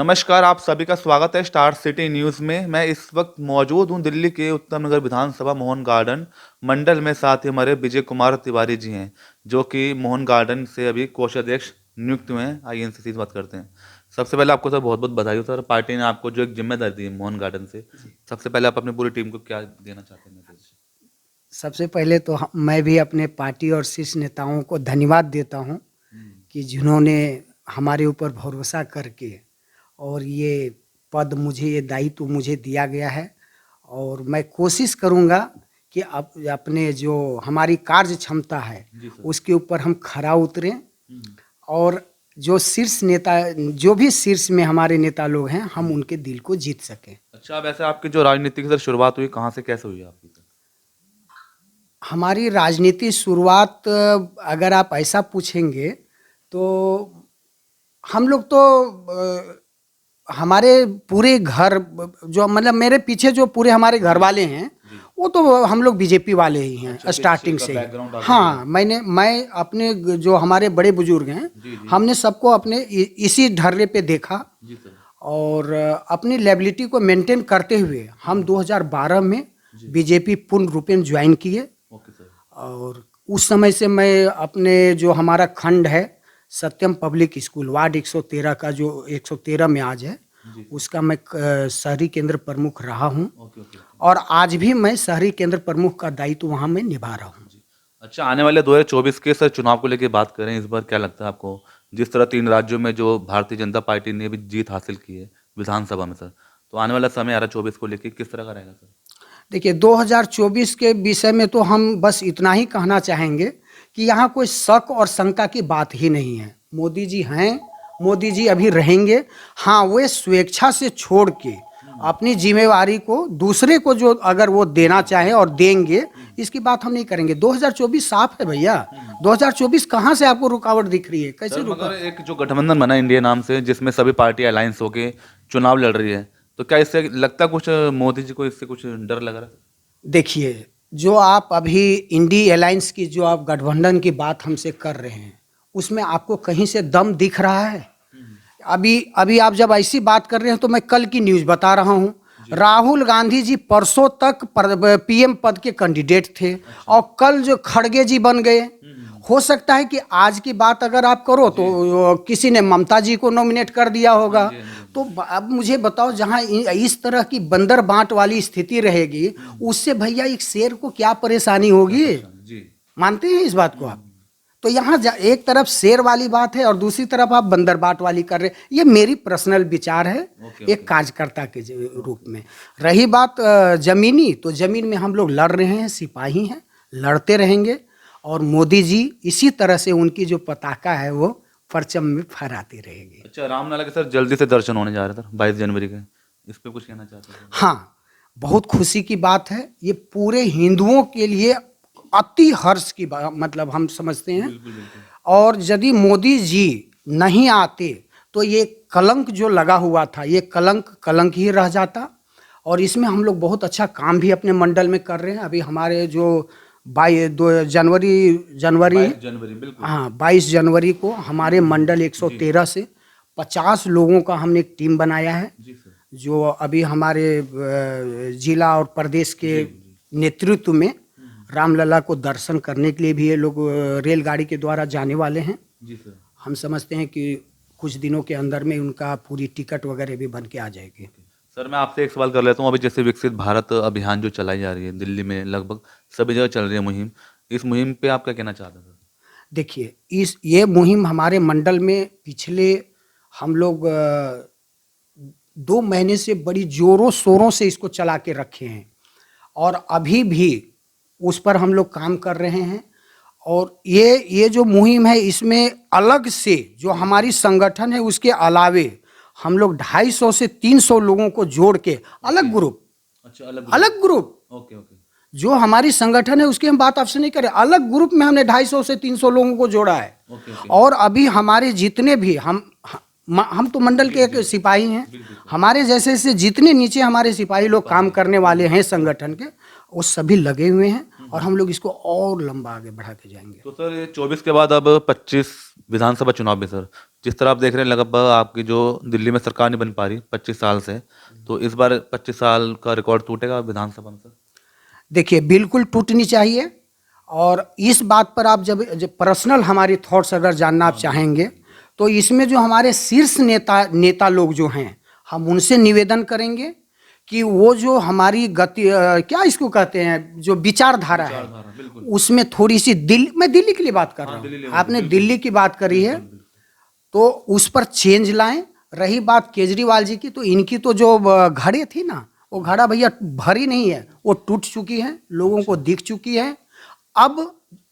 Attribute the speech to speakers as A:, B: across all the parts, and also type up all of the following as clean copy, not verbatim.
A: नमस्कार, आप सभी का स्वागत है स्टार सिटी न्यूज़ में। मैं इस वक्त मौजूद हूं दिल्ली के उत्तम नगर विधानसभा मोहन गार्डन मंडल में। साथ ही हमारे विजय कुमार तिवारी जी हैं, जो कि मोहन गार्डन से अभी कोषाध्यक्ष नियुक्त हुए हैं। आइए इनसे सीधी बात करते हैं। सबसे पहले आपको सर बहुत बहुत बधाई हो सर, पार्टी ने आपको जो एक जिम्मेदारी दी है मोहन गार्डन से। सबसे पहले आप अपनी पूरी टीम को क्या देना चाहते हैं मैसेज?
B: सबसे पहले तो मैं भी अपने पार्टी और शीर्ष नेताओं को धन्यवाद देता हूं कि जिन्होंने हमारे ऊपर भरोसा करके और ये पद मुझे, ये दायित्व मुझे दिया गया है। और मैं कोशिश करूंगा कि अपने जो हमारी कार्य क्षमता है उसके ऊपर हम खरा उतरें और जो शीर्ष नेता, जो भी शीर्ष में हमारे नेता लोग हैं, हम उनके दिल को जीत सकें।
A: अच्छा, वैसे आपकी जो राजनीति की सर शुरुआत हुई, कहाँ से कैसे हुई आपकी?
B: हमारी राजनीति शुरुआत अगर आप ऐसा पूछेंगे तो हम लोग तो हमारे पूरे घर, जो मतलब मेरे पीछे जो पूरे हमारे घर वाले हैं, वो तो हम लोग बीजेपी वाले ही हैं। अच्छा, स्टार्टिंग से ही। हाँ, मैं अपने जो हमारे बड़े बुजुर्ग हैं, हमने सबको अपने इसी ढर्रे पे देखा और अपनी लेबिलिटी को मेंटेन करते हुए हम 2012 में बीजेपी पूर्ण रूपेण ज्वाइन किए। और उस समय से मैं अपने जो हमारा खंड है सत्यम पब्लिक स्कूल वार्ड 113 का, जो 113 में आज है, उसका मैं शहरी केंद्र प्रमुख रहा हूं। और आज भी मैं शहरी केंद्र प्रमुख का दायित्व वहां मैं निभा रहा हूं।
A: अच्छा, आने वाले 2024 के सर चुनाव को लेकर बात करें, इस बार क्या लगता है आपको? जिस तरह 3 राज्यों में जो भारतीय जनता पार्टी ने भी जीत हासिल की है विधानसभा में सर, तो आने वाला समय आ रहा 24 को लेकर किस तरह का रहेगा सर?
B: देखिए, 2024 के विषय में तो हम बस इतना ही कहना चाहेंगे कि यहाँ कोई शक और शंका की बात ही नहीं है। मोदी जी हैं, मोदी जी अभी रहेंगे। हाँ, वे स्वेच्छा से छोड़ के अपनी जिम्मेवारी को दूसरे को जो अगर वो देना चाहें और देंगे, इसकी बात हम नहीं करेंगे। 2024 साफ है भैया। 2024 कहाँ से आपको रुकावट दिख रही है? कैसे
A: मगर एक जो गठबंधन बना इंडिया नाम से, जिसमें सभी पार्टी अलायंस होके चुनाव लड़ रही है, तो क्या इससे लगता कुछ मोदी जी को इससे कुछ डर लग रहा है?
B: देखिए, जो आप अभी इंडी अलायंस की जो आप गठबंधन की बात हमसे कर रहे हैं, उसमें आपको कहीं से दम दिख रहा है? अभी अभी आप जब ऐसी बात कर रहे हैं तो मैं कल की न्यूज़ बता रहा हूं। राहुल गांधी जी परसों तक पीएम पद के कैंडिडेट थे और कल जो खड़गे जी बन गए। हो सकता है कि आज की बात अगर आप करो तो किसी ने ममता जी को नॉमिनेट कर दिया होगा। तो अब मुझे बताओ, जहां इस तरह की बंदर बांट वाली स्थिति रहेगी, उससे भैया एक शेर को क्या परेशानी होगी? मानते हैं इस बात को आप? तो यहाँ एक तरफ शेर वाली बात है और दूसरी तरफ आप बंदर बाट वाली कर रहे हैं। ये मेरी पर्सनल विचार है एक कार्यकर्ता के रूप में। रही बात जमीनी, तो जमीन में हम लोग लड़ रहे हैं, सिपाही हैं, लड़ते रहेंगे। और मोदी जी इसी तरह से उनकी जो पताका है वो परचम में फहराती रहेगी।
A: अच्छा, रामलला के सर जल्दी से दर्शन होने जा रहे थे 22 जनवरी के, इस पे कुछ कहना चाहते हैं?
B: हाँ, बहुत खुशी की बात है। ये पूरे हिंदुओं के लिए अति हर्ष की बात, मतलब हम समझते हैं। और यदि मोदी जी नहीं आते तो ये कलंक जो लगा हुआ था, ये कलंक ही रह जाता। और इसमें हम लोग बहुत अच्छा काम भी अपने मंडल में कर रहे हैं। अभी हमारे जो 22 जनवरी
A: बिल्कुल।
B: हाँ, 22 जनवरी को हमारे मंडल 113 से 50 लोगों का हमने एक टीम बनाया है, जो अभी हमारे जिला और प्रदेश के नेतृत्व में रामलला को दर्शन करने के लिए भी ये लोग रेलगाड़ी के द्वारा जाने वाले हैं।
A: जी सर।
B: हम समझते हैं कि कुछ दिनों के अंदर में उनका पूरी टिकट वगैरह भी बन के आ जाएगी।
A: सर, मैं आपसे एक सवाल कर लेता हूँ। अभी जैसे विकसित भारत अभियान जो चलाई जा रही है दिल्ली में, लगभग सभी जगह चल रही है मुहिम, इस मुहिम पे आप क्या कहना चाहते हैं सर?
B: देखिए, ये मुहिम हमारे मंडल में पिछले हम लोग 2 महीने से बड़ी जोरों शोरों से इसको चला के रखे हैं और अभी भी उस पर हम लोग काम कर रहे हैं। और ये जो मुहिम है, इसमें अलग से जो हमारी संगठन है उसके अलावे हम लोग 250 से 300 लोगों को जोड़ के अलग ग्रुप,
A: अच्छा,
B: अलग ग्रुप,
A: ओके ओके,
B: जो हमारी संगठन है उसकी हम बात आपसे नहीं करें, अलग ग्रुप में हमने 250 से 300 लोगों को जोड़ा है। और अभी हमारे जितने भी हम तो मंडल के एक सिपाही हैं, हमारे जैसे से जितने नीचे हमारे सिपाही लोग काम करने वाले हैं संगठन के, वो सभी लगे हुए हैं और हम लोग इसको और लंबा आगे बढ़ा के जाएंगे।
A: तो सर, ये 24 के बाद अब 25 विधानसभा चुनाव में सर, जिस तरह आप देख रहे हैं लगभग आपकी जो दिल्ली में सरकार नहीं बन पा रही 25 साल से, तो इस बार 25 साल का रिकॉर्ड टूटेगा विधानसभा में सर?
B: देखिए बिल्कुल टूटनी चाहिए। और इस बात पर आप जब पर्सनल हमारी थॉट्स अगर जानना आप चाहेंगे तो इसमें जो हमारे शीर्ष नेता लोग जो हैं, हम उनसे निवेदन करेंगे कि वो जो हमारी गति क्या इसको कहते हैं, जो विचारधारा है उसमें थोड़ी सी मैं दिल्ली के लिए बात कर रहा हूँ, आपने दिल्ली की बात करी है, तो उस पर चेंज लाएं। रही बात केजरीवाल जी की, तो इनकी तो जो घड़ी थी ना, वो घड़ा भैया भरी नहीं है, वो टूट चुकी है, लोगों को दिख चुकी है। अब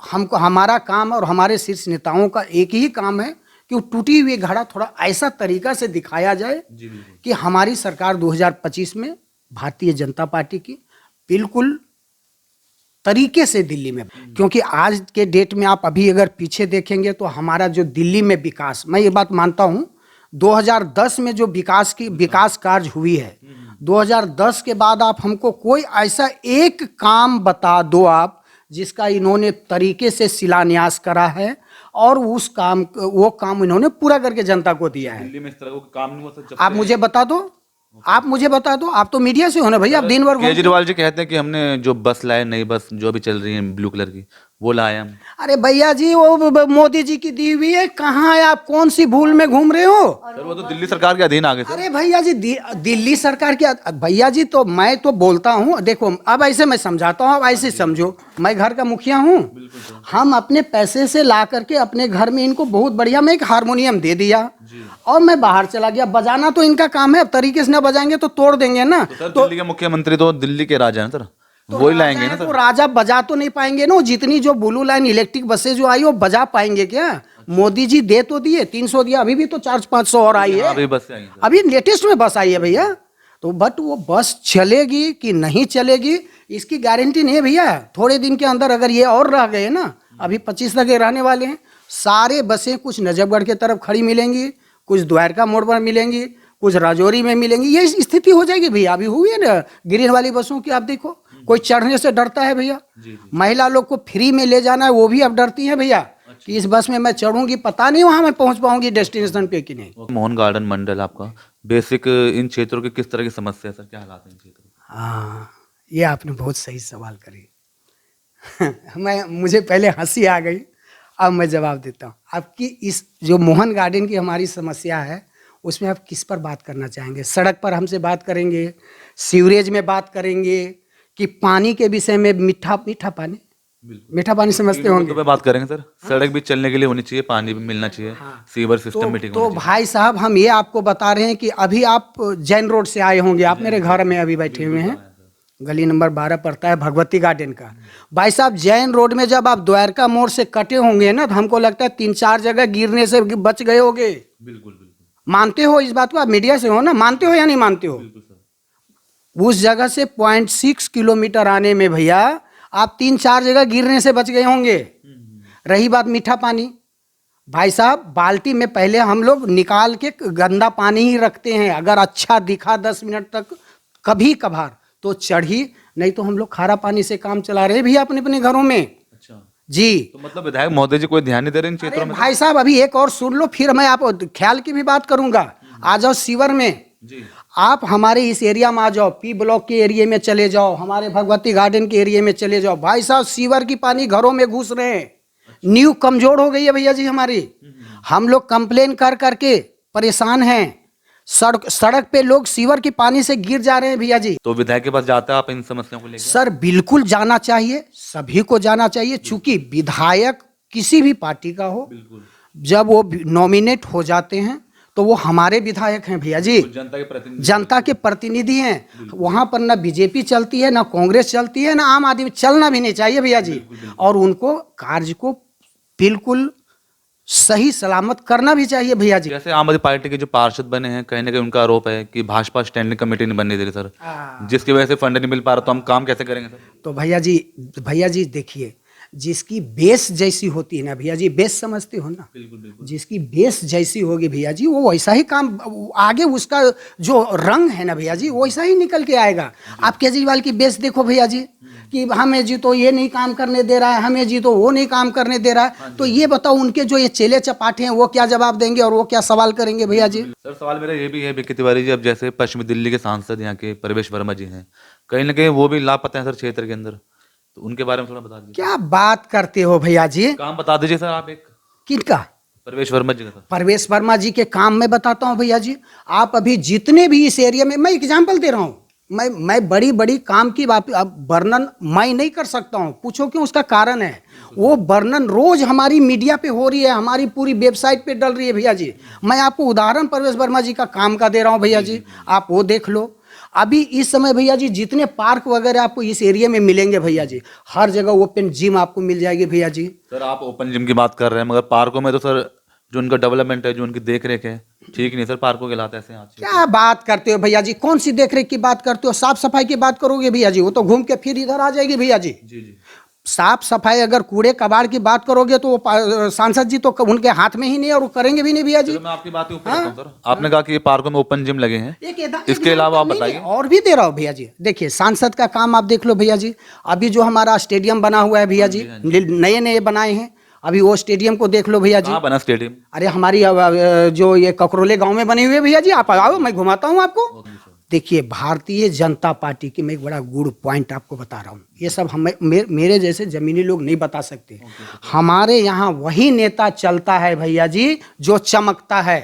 B: हमको हमारा काम और हमारे शीर्ष नेताओं का एक ही काम है कि वो टूटी हुई घड़ा थोड़ा ऐसा तरीका से दिखाया जाए कि हमारी सरकार 2025 में भारतीय जनता पार्टी की बिल्कुल तरीके से दिल्ली में, क्योंकि आज के डेट में आप अभी अगर पीछे देखेंगे तो हमारा जो दिल्ली में विकास, मैं ये बात मानता हूँ 2010 में जो विकास कार्य हुई है, 2010 के बाद आप हमको कोई ऐसा एक काम बता दो आप जिसका इन्होंने तरीके से शिलान्यास करा है और वो काम इन्होंने पूरा करके जनता को दिया है।
A: दिल्ली में इस तरह का काम नहीं हुआ सर?
B: आप मुझे बता दो, आप तो मीडिया से हो ना भैया, आप दिन भर
A: केजरीवाल जी कहते हैं कि हमने जो बस लाए, नई बस जो अभी चल रही है ब्लू कलर की, वो लाए हम।
B: अरे भैया जी वो मोदी जी की दी हुई है, कहाँ है, आप कौन सी भूल में घूम रहे हो?
A: सर वो तो दिल्ली सरकार के अधीन आ गए सर।
B: अरे भैया जी दिल्ली सरकार के भैया जी, तो मैं तो बोलता हूँ, देखो अब ऐसे मैं समझाता हूँ, अब ऐसे समझो, मैं घर का मुखिया हूँ, हम अपने पैसे से ला करके अपने घर में इनको बहुत बढ़िया मैं एक हारमोनियम दे दिया और मैं बाहर चला गया। बजाना तो इनका काम है, अब तरीके से ना बजाएंगे तो तोड़ देंगे ना।
A: तो दिल्ली के मुख्यमंत्री तो दिल्ली के राजा हैं सर, वही लाएंगे ना सर।
B: तो राजा बजा तो नहीं पाएंगे ना, जितनी जो ब्लू लाइन इलेक्ट्रिक बसें जो आई वो बजा पाएंगे क्या? मोदी जी दे तो दिए 300 दिया, अभी भी तो 400-500 और आई है,
A: अभी बस आई है,
B: अभी लेटेस्ट में बस आई है भैया। तो बट वो बस चलेगी कि नहीं चलेगी इसकी गारंटी नहीं है भैया। थोड़े दिन के अंदर अगर ये और रह गए ना, अभी 25 तक रहने वाले हैं, सारे बसें कुछ नजफगढ़ के तरफ खड़ी मिलेंगी, कुछ द्वारका मोड़ पर मिलेंगी, कुछ राजौरी में मिलेंगी, ये स्थिति हो जाएगी भैया। अभी हुई है ना ग्रीन वाली बसों की, आप देखो कोई चढ़ने से डरता है भैया, महिला लोग को फ्री में ले जाना है वो भी अब डरती है भैया कि इस बस में मैं चढ़ूंगी, पता नहीं वहां मैं पहुंच पाऊंगी डेस्टिनेशन पे कि नहीं।
A: मोहन गार्डन मंडल आपका बेसिक इन क्षेत्रों की किस तरह की समस्या है सर, क्या हालात है इन क्षेत्रों के?
B: हाँ, ये आपने बहुत सही सवाल करी। मुझे पहले हंसी आ गई, अब मैं जवाब देता हूँ। आपकी इस जो मोहन गार्डन की हमारी समस्या है उसमें आप किस पर बात करना चाहेंगे? सड़क पर हमसे बात करेंगे, सीवरेज में बात करेंगे, कि पानी के विषय में मीठा पानी समझते होंगे?
A: तो बात करेंगे सर, सड़क भी चलने के लिए होनी चाहिए, पानी भी मिलना चाहिए, सीवर सिस्टम भी ठीक
B: तो भाई साहब हम ये आपको बता रहे हैं कि अभी आप जैन रोड से आए होंगे, आप मेरे घर में अभी बैठे हुए हैं, गली नंबर 12 पड़ता है भगवती गार्डन का। भाई साहब जैन रोड में जब आप द्वारका मोड़ से कटे होंगे ना, तो हमको लगता है 3-4 जगह गिरने से बच गए होंगे।
A: बिल्कुल।
B: मानते हो इस बात को? आप मीडिया से हो ना, मानते हो या नहीं मानते हो? उस जगह से 0.6 किलोमीटर आने में भैया आप 3-4 जगह गिरने से बच गए होंगे। रही बात मीठा पानी, भाई साहब बाल्टी में पहले हम लोग निकाल के गंदा पानी ही रखते हैं, अगर अच्छा दिखा 10 मिनट तक कभी कभार तो चढ़ी, नहीं तो हम लोग खारा पानी से काम चला रहे भैया अपने अपने घरों में।
A: अच्छा
B: जी,
A: तो मतलब विधायक महोदय जी कोई ध्यान नहीं दे रहे इन क्षेत्रों में?
B: भाई साहब अभी एक और सुन लो, फिर मैं आप ख्याल की भी बात करूंगा। आ जाओ सीवर में
A: जी,
B: आप हमारे इस एरिया में आ जाओ, पी ब्लॉक के एरिया में चले जाओ, हमारे भगवती गार्डन के एरिया में चले जाओ, भाई साहब सीवर की पानी घरों में घुस रहे हैं। नींव कमजोर हो गई है भैया जी हमारी, हम लोग कंप्लेन कर करके परेशान हैं। सड़क पे लोग सीवर की पानी से गिर जा रहे हैं भैया जी।
A: तो विधायक के पास जाता है आप इन समस्याओं को लेकर?
B: सर बिल्कुल जाना चाहिए, सभी को जाना चाहिए, चूंकि विधायक किसी भी पार्टी का हो, जब वो नॉमिनेट हो जाते हैं तो वो हमारे विधायक हैं भैया जी, जनता के प्रतिनिधि हैं। वहाँ पर ना बीजेपी चलती है, ना कांग्रेस चलती है, ना आम आदमी, चलना भी नहीं चाहिए भैया जी। और उनको कार्य को बिल्कुल सही सलामत करना भी चाहिए भैया जी।
A: जैसे आम आदमी पार्टी के जो पार्षद बने हैं, कहीं ना कहीं उनका आरोप है कि भाजपा स्टैंडिंग कमेटी नहीं बनने दे रही सर, जिसकी वजह से फंड नहीं मिल पा रहा, तो हम काम कैसे करेंगे सर?
B: तो भैया जी देखिए, जिसकी बेस जैसी होती है ना भैया जी, बेस समझते हो ना, बिल्कुल। जिसकी बेस जैसी होगी भैया जी वो वैसा ही काम, आगे उसका जो रंग है ना भैया जी वैसा ही निकल के आएगा। आप केजरीवाल की बेस देखो भैया जी, कि हमें जी तो ये नहीं काम करने दे रहा है, हमें जी तो वो नहीं काम करने दे रहा है। तो ये बताओ उनके जो ये चेले चपाटे हैं वो क्या जवाब देंगे और वो क्या सवाल करेंगे भैया जी।
A: सर सवाल मेरा ये भी है बीके तिवारी जी, अब जैसे पश्चिमी दिल्ली के सांसद यहाँ के प्रवेश वर्मा जी हैं, कहीं ना कहीं वो भी लापता हैं सर क्षेत्र के अंदर, तो उनके बारे में थोड़ा बता दीजिए।
B: क्या बात करते हो भैया जी।
A: काम बता दीजिए सर आप एक,
B: किनका?
A: प्रवेश वर्मा जी का सर।
B: परवेश वर्मा जी के काम मैं बताता हूँ भैया जी। आप अभी जितने भी इस एरिया में, मैं एग्जाम्पल दे रहा हूँ, मैं बड़ी बड़ी काम की बात अब वर्णन मैं नहीं कर सकता हूँ, पूछो क्यों, उसका कारण है वो वर्णन रोज हमारी मीडिया पे हो रही है, हमारी पूरी वेबसाइट पे डल रही है भैया जी। मैं आपको उदाहरण परवेश वर्मा जी का काम का दे रहा हूँ भैया जी, आप वो देख लो। अभी इस समय भैया जी जितने पार्क वगैरह आपको इस एरिया में मिलेंगे भैया जी, हर जगह ओपन जिम आपको मिल जाएगी भैया जी।
A: सर आप ओपन जिम की बात कर रहे हैं, मगर पार्कों में तो सर जो उनका डेवलपमेंट है, जो उनकी देख रेख है, ठीक नहीं सर, पार्कों के हालात ऐसे हैं आज।
B: क्या बात करते हो भैया जी, कौन सी देखरेख की बात करते हो? साफ सफाई की बात करोगे भैया जी, वो तो घूम के फिर इधर आ जाएगी भैया जी।
A: जी जी।
B: साफ सफाई अगर कूड़े कबाड़ की बात करोगे तो वो सांसद जी तो उनके हाथ में ही नहीं और वो करेंगे भी नहीं भैया जी।
A: चलो मैं आपकी बात के ऊपर रखता हूं सर, आपने कहा कि ये पार्कों में ओपन जिम लगे हैं,
B: एक
A: इसके अलावा आप
B: नहीं,
A: बताइए।
B: और भी दे रहा हूँ भैया जी। देखिए सांसद का काम आप देख लो भैया जी। अभी जो हमारा स्टेडियम बना हुआ है भैया जी, नए नए बनाए हैं, अभी वो स्टेडियम को देख लो भैया जी।
A: कहाँ बना स्टेडियम?
B: अरे हमारी जो ये ककरोले गांव में बने हुए हैं भैया जी, आप आओ मैं घुमाता हूँ आपको। देखिए भारतीय जनता पार्टी की मैं एक बड़ा गुड पॉइंट आपको बता रहा हूँ, ये सब हम मेरे जैसे जमीनी लोग नहीं बता सकते। हमारे यहाँ वही नेता चलता है भैया जी जो चमकता है।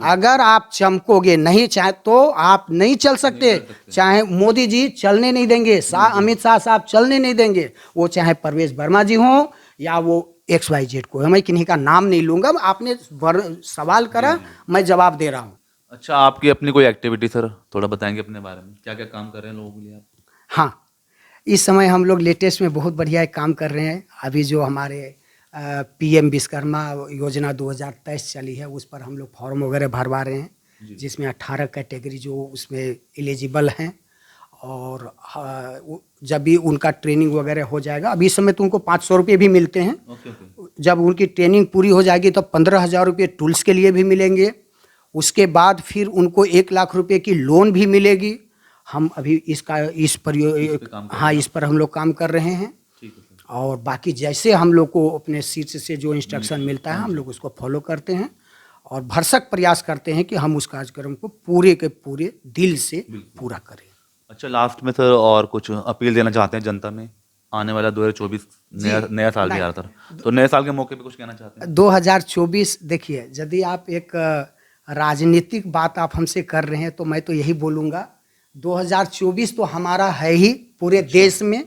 B: अगर आप चमकोगे नहीं चाहे तो आप नहीं चल सकते। चाहे मोदी जी चलने नहीं देंगे, अमित शाह साहब चलने नहीं देंगे, वो चाहे परवेश वर्मा जी हों या वो XYZ को, मैं किन्हीं का नाम नहीं लूंगा। आपने सवाल करा, मैं जवाब दे रहा हूँ।
A: अच्छा, आपकी अपनी कोई एक्टिविटी सर थोड़ा बताएंगे अपने बारे में, क्या क्या काम कर रहे हैं लोगों के लिए आप?
B: हाँ, इस समय हम लोग लेटेस्ट में बहुत बढ़िया एक काम कर रहे हैं। अभी जो हमारे PM विश्वकर्मा योजना 2023 चली है, उस पर हम लोग फॉर्म वगैरह भरवा रहे हैं, जिसमें 18 कैटेगरी जो उसमें एलिजिबल हैं। और जब भी उनका ट्रेनिंग वगैरह हो जाएगा, अभी इस समय तो उनको 500 रुपये भी मिलते हैं। जब उनकी ट्रेनिंग पूरी हो जाएगी तो 15,000 रुपये टूल्स के लिए भी मिलेंगे। उसके बाद फिर उनको 1 लाख रुपए की लोन भी मिलेगी। हम अभी इस पर हम लोग काम कर रहे हैं। और बाकी जैसे हम लोग को अपने शीर्ष से जो इंस्ट्रक्शन मिलता है हम लोग उसको फॉलो करते हैं और भरसक प्रयास करते हैं कि हम उस कार्यक्रम को पूरे के पूरे दिल से पूरा करें।
A: अच्छा, लास्ट में सर और कुछ अपील देना चाहते हैं जनता में? आने वाला 2024 नया साल भी आ रहा था, तो नए साल के मौके पे कुछ कहना चाहते हैं?
B: 2024 देखिए, यदि आप एक राजनीतिक बात आप हमसे कर रहे हैं तो मैं तो यही बोलूँगा, 2024 तो हमारा है ही पूरे देश में।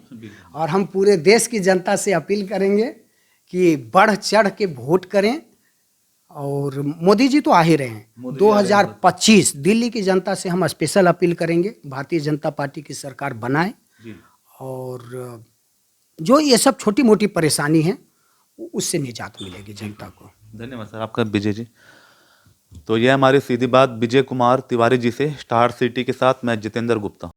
B: और हम पूरे देश की जनता से अपील करेंगे कि बढ़ चढ़ के वोट करें। और मोदी जी तो आ ही रहे हैं। 2025 दिल्ली की जनता से हम स्पेशल अपील करेंगे, भारतीय जनता पार्टी की सरकार बनाए। और जो ये सब छोटी मोटी परेशानी है उससे निजात मिलेगी जनता को।
A: धन्यवाद सर आपका विजय जी। तो यह हमारी सीधी बात विजय कुमार तिवारी जी से, स्टार सिटी के साथ मैं जितेंद्र गुप्ता।